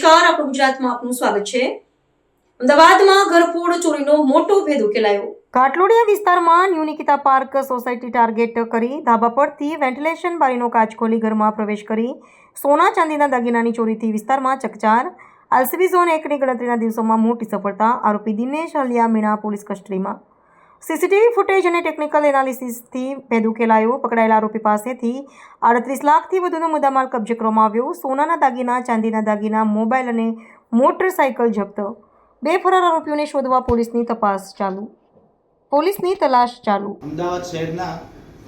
નમસ્કાર, આપણું ગુજરાતમાં આપનું સ્વાગત છે। અમદાવાદમાં ઘરફોડ ચોરીનો મોટો ભેદ ઉકેલાયો। ઘાટલોડિયા વિસ્તારમાં new Nikita park society target કરી ધાબા પરથી વેન્ટિલેશન બારીનો કાચ ખોલી ઘરમાં પ્રવેશ કરી સોના ચાંદીના દાગીનાની ચોરીથી વિસ્તારમાં ચકચાર। એલસીબી ઝોન 1ની ગણતરીના દિવસોમાં મોટી સફળતા। આરોપી દિનેશ હલિયા મીણા પોલીસ કસ્ટડીમાં। સીસીટીવી ફૂટેજ અને ટેકનિકલ એનાલિસિસથી ભેદ ઉકેલાયો। પકડાયેલા આરોપી પાસેથી 38 લાખથી વધુનો મુદ્દામાલ કબજે કરવામાં આવ્યો। સોનાના દાગીના, ચાંદીના દાગીના, મોબાઈલ અને મોટરસાયકલ જપ્ત। બે ફરાર આરોપીઓને શોધવા પોલીસની તલાશ ચાલુ। અમદાવાદ શહેરના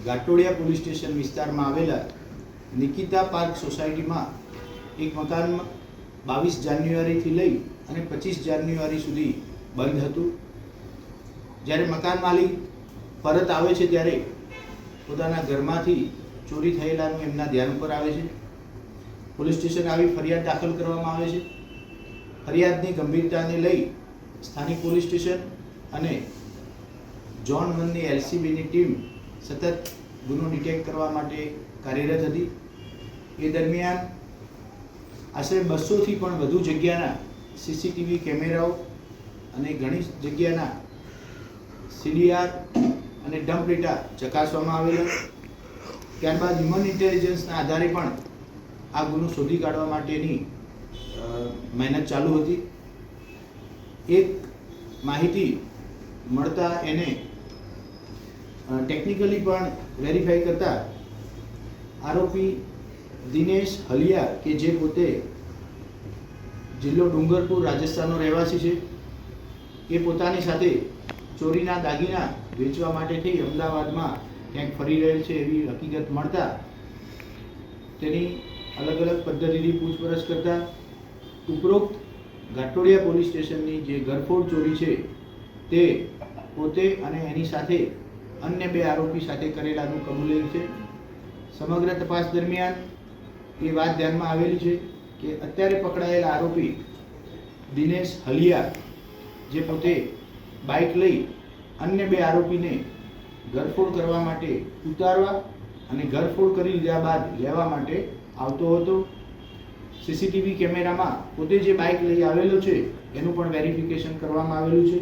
ઘાટલોડિયા પોલીસ સ્ટેશન વિસ્તારમાં આવેલા નિકિતા પાર્ક સોસાયટીમાં એક મકાન 22 જાન્યુઆરીથી લઈ અને 25 જાન્યુઆરી સુધી બંધ હતું। જ્યારે મકાન માલિક પરત આવે છે ત્યારે પોતાના ઘરમાંથી ચોરી થયેલાનું એમના ધ્યાન ઉપર આવે છે। પોલીસ સ્ટેશન આવી ફરિયાદ દાખલ કરવામાં આવે છે। ફરિયાદની ગંભીરતાને લઈ સ્થાનિક પોલીસ સ્ટેશન અને ઝોન 1ની એલસીબીની ટીમ સતત ગુનો ડિટેક્ટ કરવા માટે કાર્યરત હતી। એ દરમિયાન આશરે 200થી પણ વધુ જગ્યાના સીસીટીવી કેમેરાઓ અને ઘણી જગ્યાના સીડીઆર અને ડમ્પ ડેટા ચકાસવામાં આવેલા। ત્યારબાદ હ્યુમન ઇન્ટેલિજન્સના આધારે પણ આ ગુનો શોધી કાઢવા માટેની મહેનત ચાલુ હતી। એક માહિતી મળતા એને ટેકનિકલી પણ વેરીફાઈ કરતા આરોપી દિનેશ હલિયા કે જે પોતે જિલ્લો ડુંગરપુર રાજસ્થાનનો રહેવાસી છે, એ પોતાની સાથે ચોરીના દાગીના વેચવા માટે થઈ અમદાવાદમાં ક્યાંક ફરી રહેલ છે એવી હકીકત મળતા તેની અલગ અલગ પદ્ધતિથી પૂછપરછ કરતા ઉપરોક્ત ઘાટલોડિયા પોલીસ સ્ટેશનની જે ઘરફોડ ચોરી છે તે પોતે અને એની સાથે અન્ય બે આરોપી સાથે કરેલાનું કબૂલેલ છે। સમગ્ર તપાસ દરમિયાન એ વાત ધ્યાનમાં આવેલી છે કે અત્યારે પકડાયેલા આરોપી દિનેશ હલિયા જે પોતે બાઇક લઈ અન્ય બે આરોપીને ઘરફોડ કરવા માટે ઉતારવા અને ઘરફોડ કરી લીધા બાદ લેવા માટે આવતો હતો। સીસીટીવી કેમેરામાં પોતે જે બાઇક લઈ આવેલો છે એનું પણ વેરિફિકેશન કરવામાં આવેલું છે।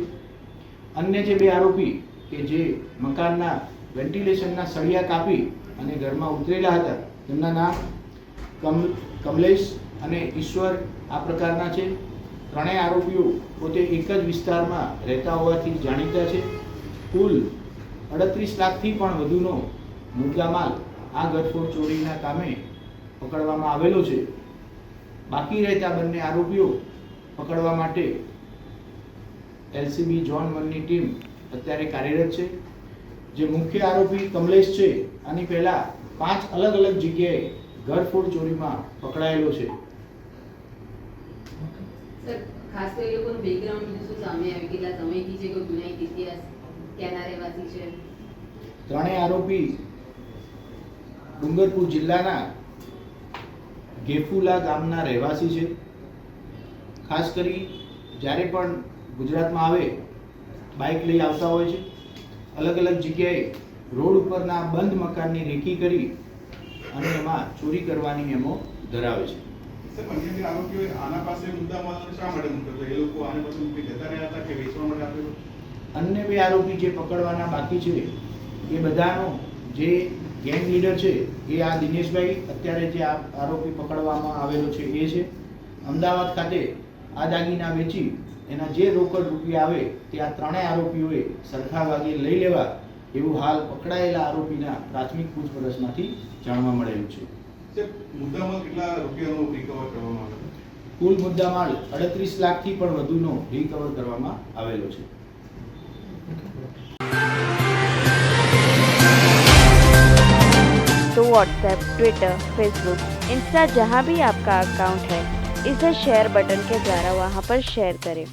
અન્ય જે બે આરોપી કે જે મકાનના વેન્ટિલેશનના સળિયા કાપી અને ઘરમાં ઉતરેલા હતા તેમના નામ કમલેશ અને ઈશ્વર આ પ્રકારના છે। ત્રણેય આરોપીઓ પોતે એક જ વિસ્તારમાં રહેતા હોવાથી જાણીતા છે। કુલ 38 લાખથી પણ વધુનો મુદ્દામાલ આ ઘરફોડ ચોરીના કામે પકડવામાં આવેલો છે। બાકી રહેતા બંને આરોપીઓ પકડવા માટે એલસીબી ઝોન 1ની ટીમ અત્યારે કાર્યરત છે। જે મુખ્ય આરોપી કમલેશ છે આની પહેલા 5 અલગ અલગ જગ્યાએ ઘરફોડ ચોરીમાં પકડાયેલો છે। સર, ખાસ તો એ લોકોનું બેકગ્રાઉન્ડ શું સામે આવી કેટલા સમયથી છે, કોઈ ગુનાહિત ઇતિહાસ, ક્યાંના રહેવાસી છે? ત્રણેય આરોપી ડુંગરપુર જિલ્લાના ગેફુલા ગામના રહેવાસી છે। ખાસ કરી જ્યારે પણ ગુજરાતમાં આવે બાઇક લઈ આવતા હોય છે, અલગ અલગ જગ્યાએ રોડ ઉપરના બંધ મકાનની રેકી કરી અને એમાં ચોરી કરવાની મેમો ધરાવે છે। અન્ય બે આરોપી જે પકડવાના બાકી છે એ બધાનો જે ગેંગ લીડર છે એ આ દિનેશભાઈ અત્યારે જે આરોપી પકડવામાં આવેલો છે એ છે। અમદાવાદ ખાતે આ દાગીના વેચી એના જે રોકડ રૂપિયા આવે તે આ ત્રણેય આરોપીઓએ સરખા ભાગે લઈ લેવા એવું હાલ પકડાયેલા આરોપીના પ્રાથમિક પૂછપરછમાંથી જાણવા મળેલું છે। મુદ્દામાલ કેટલા રૂપિયાનો રિકવર કરવામાં આવ્યો? કુલ મુદ્દામાલ 38 લાખથી પણ વધુનો રિકવર કરવામાં આવેલો છે। तो व्हाट्सएप, ट्विटर, फेसबुक, इंस्टा जहाँ भी आपका अकाउंट है, इसे शेयर बटन के द्वारा वहाँ पर शेयर करें।